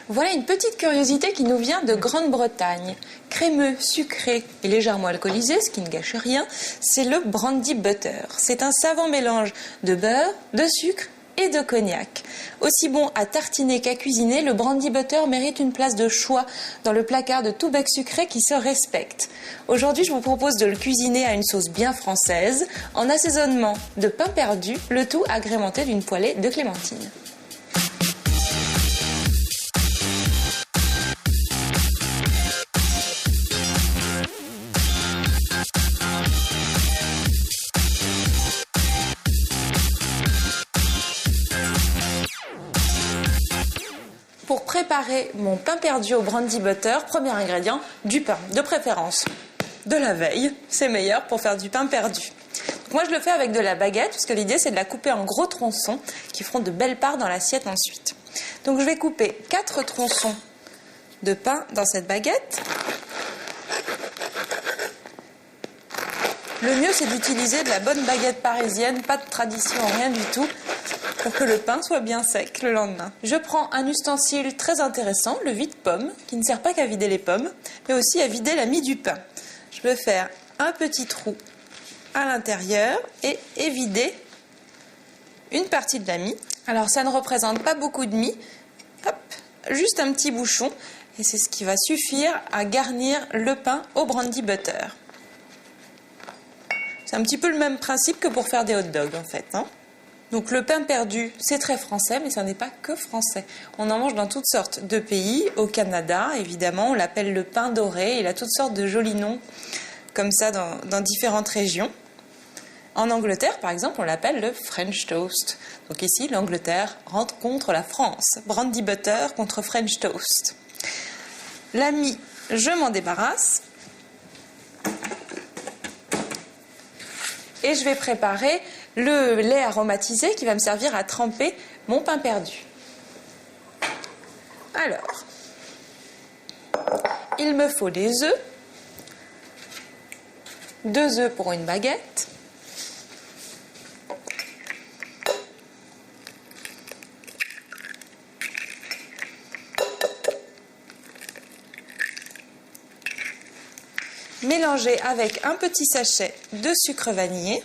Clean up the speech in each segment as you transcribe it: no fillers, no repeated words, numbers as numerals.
Voilà une petite curiosité qui nous vient de Grande-Bretagne. Crémeux, sucré et légèrement alcoolisé, ce qui ne gâche rien, c'est le brandy butter. C'est un savant mélange de beurre, de sucre et de cognac. Aussi bon à tartiner qu'à cuisiner, le brandy butter mérite une place de choix dans le placard de tout bec sucré qui se respecte. Aujourd'hui, je vous propose de le cuisiner à une sauce bien française, en assaisonnement de pain perdu, le tout agrémenté d'une poêlée de clémentine. Pour préparer mon pain perdu au brandy butter, premier ingrédient, du pain, de préférence de la veille, c'est meilleur pour faire du pain perdu. Donc moi je le fais avec de la baguette, parce que l'idée c'est de la couper en gros tronçons qui feront de belles parts dans l'assiette ensuite. Donc je vais couper 4 tronçons de pain dans cette baguette. Le mieux c'est d'utiliser de la bonne baguette parisienne, pas de tradition, rien du tout, pour que le pain soit bien sec le lendemain. Je prends un ustensile très intéressant, le vide-pomme, qui ne sert pas qu'à vider les pommes, mais aussi à vider la mie du pain. Je peux faire un petit trou à l'intérieur et vider une partie de la mie. Alors ça ne représente pas beaucoup de mie, hop, juste un petit bouchon, et c'est ce qui va suffire à garnir le pain au brandy butter. C'est un petit peu le même principe que pour faire des hot dogs en fait, hein. Donc le pain perdu, c'est très français, mais ça n'est pas que français. On en mange dans toutes sortes de pays. Au Canada, évidemment, on l'appelle le pain doré. Il a toutes sortes de jolis noms comme ça dans différentes régions. En Angleterre, par exemple, on l'appelle le French toast. Donc ici, l'Angleterre rentre contre la France. Brandy butter contre French toast. La mie, je m'en débarrasse. Et je vais préparer le lait aromatisé qui va me servir à tremper mon pain perdu. Alors, il me faut des œufs, 2 œufs pour une baguette, mélanger avec un petit sachet de sucre vanillé.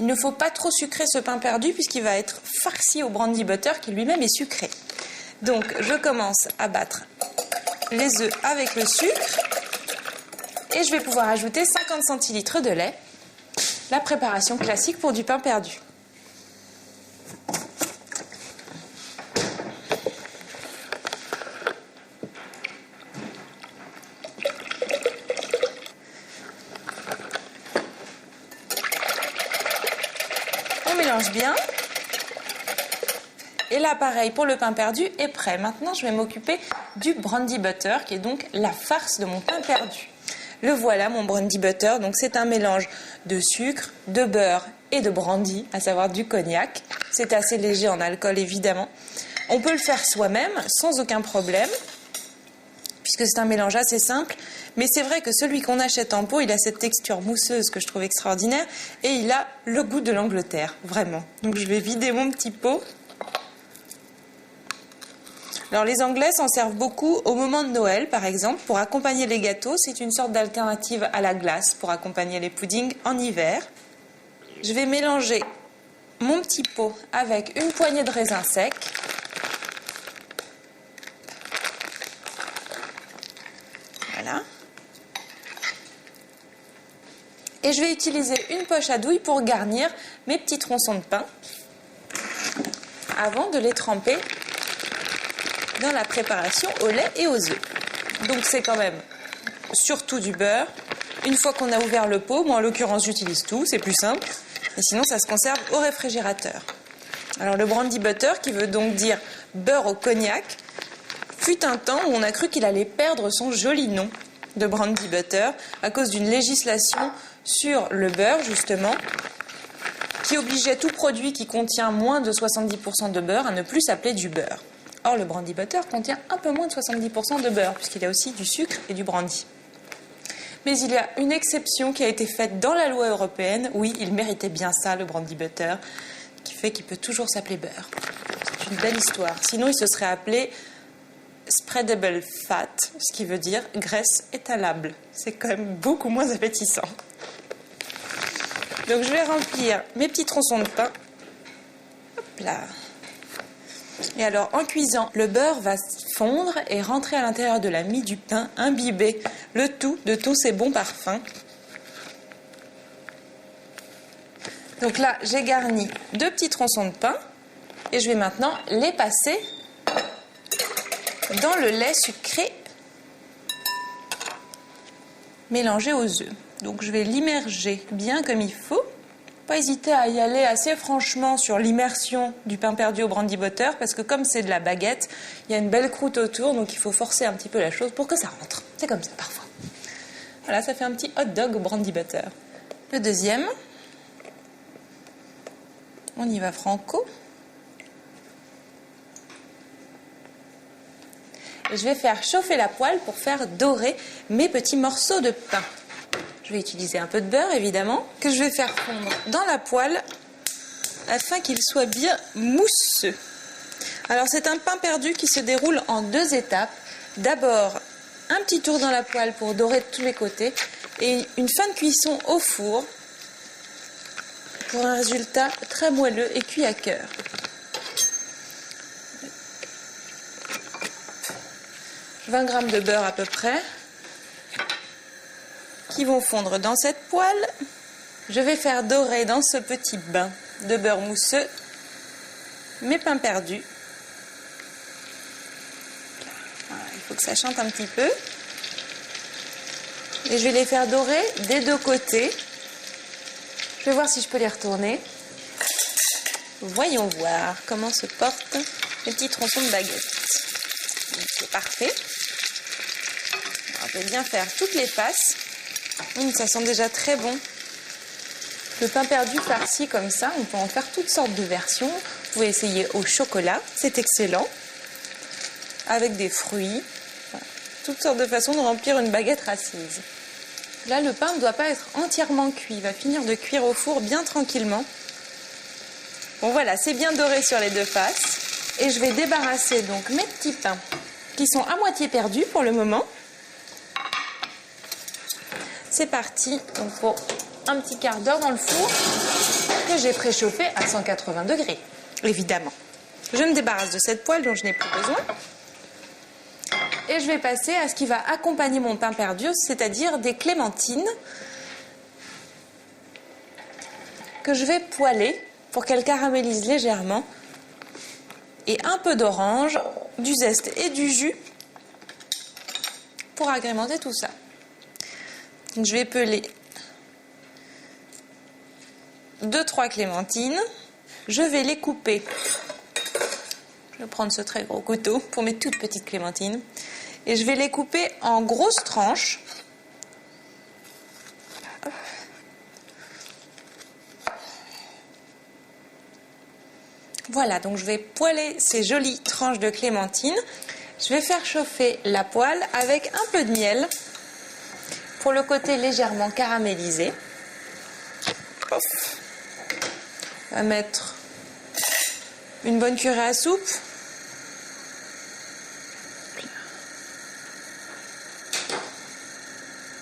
Il ne faut pas trop sucrer ce pain perdu puisqu'il va être farci au brandy butter qui lui-même est sucré. Donc je commence à battre les œufs avec le sucre et je vais pouvoir ajouter 50 centilitres de lait. La préparation classique pour du pain perdu. On mélange bien. Et là, pareil, pour le pain perdu est prêt. Maintenant, je vais m'occuper du brandy butter, qui est donc la farce de mon pain perdu. Le voilà, mon brandy butter. Donc, c'est un mélange de sucre, de beurre et de brandy, à savoir du cognac. C'est assez léger en alcool, évidemment. On peut le faire soi-même, sans aucun problème, puisque c'est un mélange assez simple. Mais c'est vrai que celui qu'on achète en pot, il a cette texture mousseuse que je trouve extraordinaire et il a le goût de l'Angleterre, vraiment. Donc je vais vider mon petit pot. Alors les Anglais s'en servent beaucoup au moment de Noël, par exemple, pour accompagner les gâteaux. C'est une sorte d'alternative à la glace pour accompagner les puddings en hiver. Je vais mélanger mon petit pot avec une poignée de raisins secs. Voilà. Et je vais utiliser une poche à douille pour garnir mes petits tronçons de pain avant de les tremper dans la préparation au lait et aux œufs. Donc c'est quand même surtout du beurre. Une fois qu'on a ouvert le pot, moi en l'occurrence j'utilise tout, c'est plus simple. Et sinon ça se conserve au réfrigérateur. Alors le brandy butter, qui veut donc dire beurre au cognac, fut un temps où on a cru qu'il allait perdre son joli nom de brandy butter à cause d'une législation sur le beurre justement qui obligeait tout produit qui contient moins de 70% de beurre à ne plus s'appeler du beurre. Or le brandy butter contient un peu moins de 70% de beurre puisqu'il y a aussi du sucre et du brandy. Mais il y a une exception qui a été faite dans la loi européenne. Oui, il méritait bien ça, le brandy butter, qui fait qu'il peut toujours s'appeler beurre. C'est plus belle histoire. Sinon, il se serait appelé spreadable fat, ce qui veut dire graisse étalable. C'est quand même beaucoup moins appétissant. Donc, je vais remplir mes petits tronçons de pain. Hop là. Et alors, en cuisant, le beurre va fondre et rentrer à l'intérieur de la mie du pain, imbiber le tout de tous ces bons parfums. Donc là, j'ai garni 2 petits tronçons de pain et je vais maintenant les passer dans le lait sucré mélangé aux œufs. Donc je vais l'immerger bien comme il faut. Pas hésiter à y aller assez franchement sur l'immersion du pain perdu au brandy butter parce que comme c'est de la baguette, il y a une belle croûte autour, donc il faut forcer un petit peu la chose pour que ça rentre. C'est comme ça parfois. Voilà, ça fait un petit hot dog au brandy butter. Le deuxième, on y va franco. Et je vais faire chauffer la poêle pour faire dorer mes petits morceaux de pain. Je vais utiliser un peu de beurre, évidemment, que je vais faire fondre dans la poêle afin qu'il soit bien mousseux. Alors, c'est un pain perdu qui se déroule en 2 étapes. D'abord, un petit tour dans la poêle pour dorer de tous les côtés et une fin de cuisson au four pour un résultat très moelleux et cuit à cœur. « 20 g de beurre à peu près qui vont fondre dans cette poêle. Je vais faire dorer dans ce petit bain de beurre mousseux mes pains perdus. Voilà, il faut que ça chante un petit peu. Et je vais les faire dorer des 2 côtés. Je vais voir si je peux les retourner. Voyons voir comment se portent les petits tronçons de baguette. C'est parfait. Alors, je vais bien faire toutes les faces. Ça sent déjà très bon. Le pain perdu farci comme ça, on peut en faire toutes sortes de versions. Vous pouvez essayer au chocolat, c'est excellent. Avec des fruits. Voilà. Toutes sortes de façons de remplir une baguette racise. Là, le pain ne doit pas être entièrement cuit. Il va finir de cuire au four bien tranquillement. Bon voilà, c'est bien doré sur les 2 faces. Et je vais débarrasser donc mes petits pains qui sont à moitié perdus pour le moment. C'est parti donc pour un petit quart d'heure dans le four que j'ai préchauffé à 180 degrés, évidemment. Je me débarrasse de cette poêle dont je n'ai plus besoin. Et je vais passer à ce qui va accompagner mon pain perdu, c'est-à-dire des clémentines que je vais poêler pour qu'elles caramélisent légèrement. Et un peu d'orange, du zeste et du jus pour agrémenter tout ça. Donc je vais peler 2-3 clémentines. Je vais les couper. Je vais prendre ce très gros couteau pour mes toutes petites clémentines. Et je vais les couper en grosses tranches. Voilà, donc je vais poêler ces jolies tranches de clémentine. Je vais faire chauffer la poêle avec un peu de miel pour le côté légèrement caramélisé. Ouf. On va mettre une bonne cuillerée à soupe.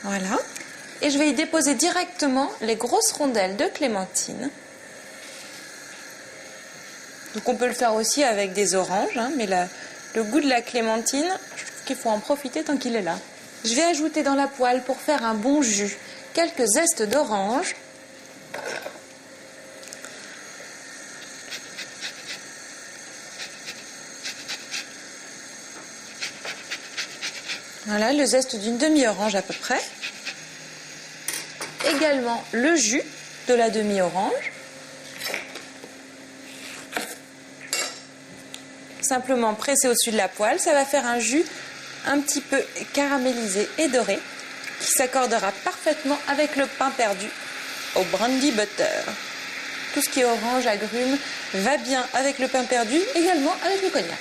Voilà. Et je vais y déposer directement les grosses rondelles de clémentine. Donc on peut le faire aussi avec des oranges, hein, mais le goût de la clémentine, je trouve qu'il faut en profiter tant qu'il est là. Je vais ajouter dans la poêle pour faire un bon jus quelques zestes d'orange. Voilà, le zeste d'une demi-orange à peu près. Également le jus de la demi-orange. Simplement presser au-dessus de la poêle, ça va faire un jus un petit peu caramélisé et doré qui s'accordera parfaitement avec le pain perdu au brandy butter. Tout ce qui est orange, agrumes va bien avec le pain perdu, également avec le cognac.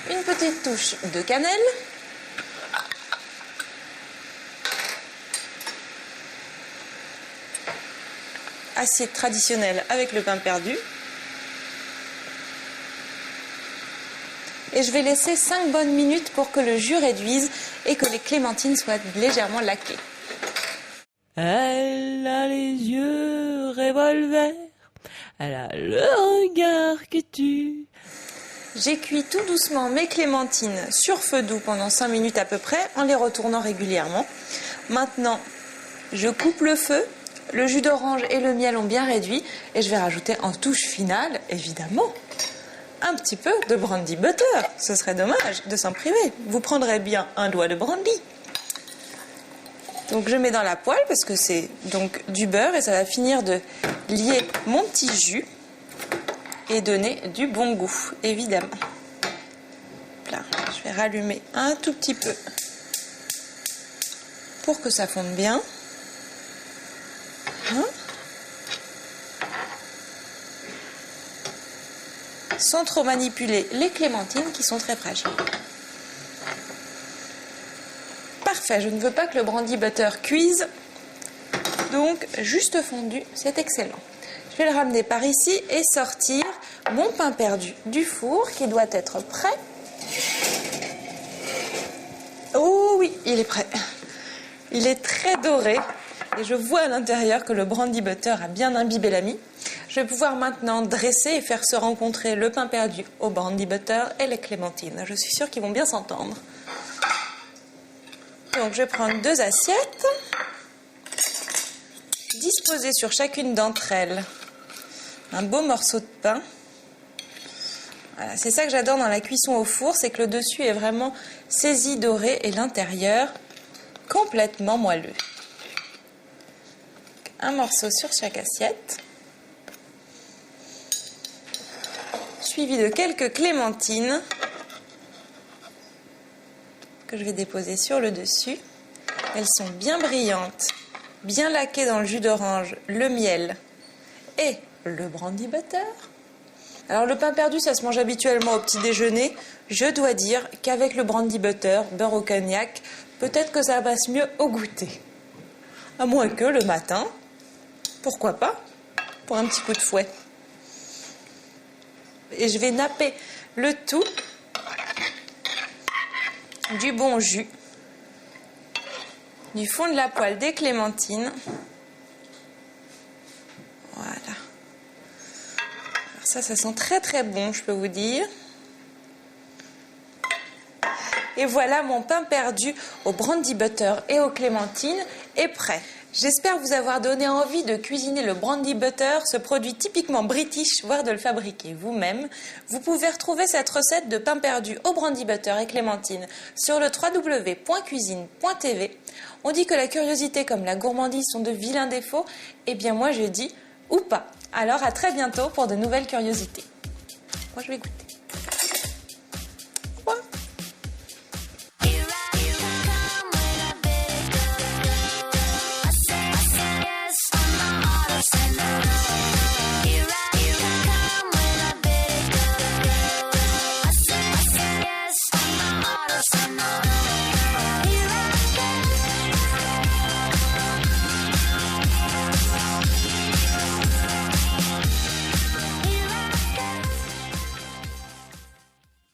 Une petite touche de cannelle. Assiette traditionnelle avec le pain perdu. Et je vais laisser 5 bonnes minutes pour que le jus réduise et que les clémentines soient légèrement laquées. Elle a les yeux revolver, elle a le regard qui tue. J'ai cuit tout doucement mes clémentines sur feu doux pendant 5 minutes à peu près, en les retournant régulièrement. Maintenant, je coupe le feu, le jus d'orange et le miel ont bien réduit, et je vais rajouter en touche finale, évidemment, un petit peu de brandy butter. Ce serait dommage de s'en priver. Vous prendrez bien un doigt de brandy. Donc je mets dans la poêle parce que c'est donc du beurre et ça va finir de lier mon petit jus et donner du bon goût, évidemment. Là, je vais rallumer un tout petit peu pour que ça fonde bien. Hein? Sans trop manipuler les clémentines qui sont très fragiles. Parfait, je ne veux pas que le brandy butter cuise, donc juste fondu, c'est excellent. Je vais le ramener par ici et sortir mon pain perdu du four qui doit être prêt. Oh oui, il est prêt. Il est très doré et je vois à l'intérieur que le brandy butter a bien imbibé la mie. Je vais pouvoir maintenant dresser et faire se rencontrer le pain perdu au brandy butter et les clémentines. Je suis sûre qu'ils vont bien s'entendre. Donc je vais prendre 2 assiettes, disposer sur chacune d'entre elles un beau morceau de pain. Voilà, c'est ça que j'adore dans la cuisson au four, c'est que le dessus est vraiment saisi doré et l'intérieur complètement moelleux. Un morceau sur chaque assiette, suivi de quelques clémentines que je vais déposer sur le dessus. Elles sont bien brillantes, bien laquées dans le jus d'orange, le miel et le brandy butter. Alors le pain perdu, ça se mange habituellement au petit déjeuner. Je dois dire qu'avec le brandy butter, beurre au cognac, peut-être que ça passe mieux au goûter. À moins que le matin, pourquoi pas, pour un petit coup de fouet. Et je vais napper le tout du bon jus, du fond de la poêle des clémentines. Voilà. Alors ça sent très très bon, je peux vous dire. Et voilà, mon pain perdu au brandy butter et aux clémentines est prêt. J'espère vous avoir donné envie de cuisiner le brandy butter, ce produit typiquement british, voire de le fabriquer vous-même. Vous pouvez retrouver cette recette de pain perdu au brandy butter et clémentine sur le www.cuisine.tv. On dit que la curiosité comme la gourmandise sont de vilains défauts. Eh bien moi je dis ou pas. Alors à très bientôt pour de nouvelles curiosités. Moi je vais goûter.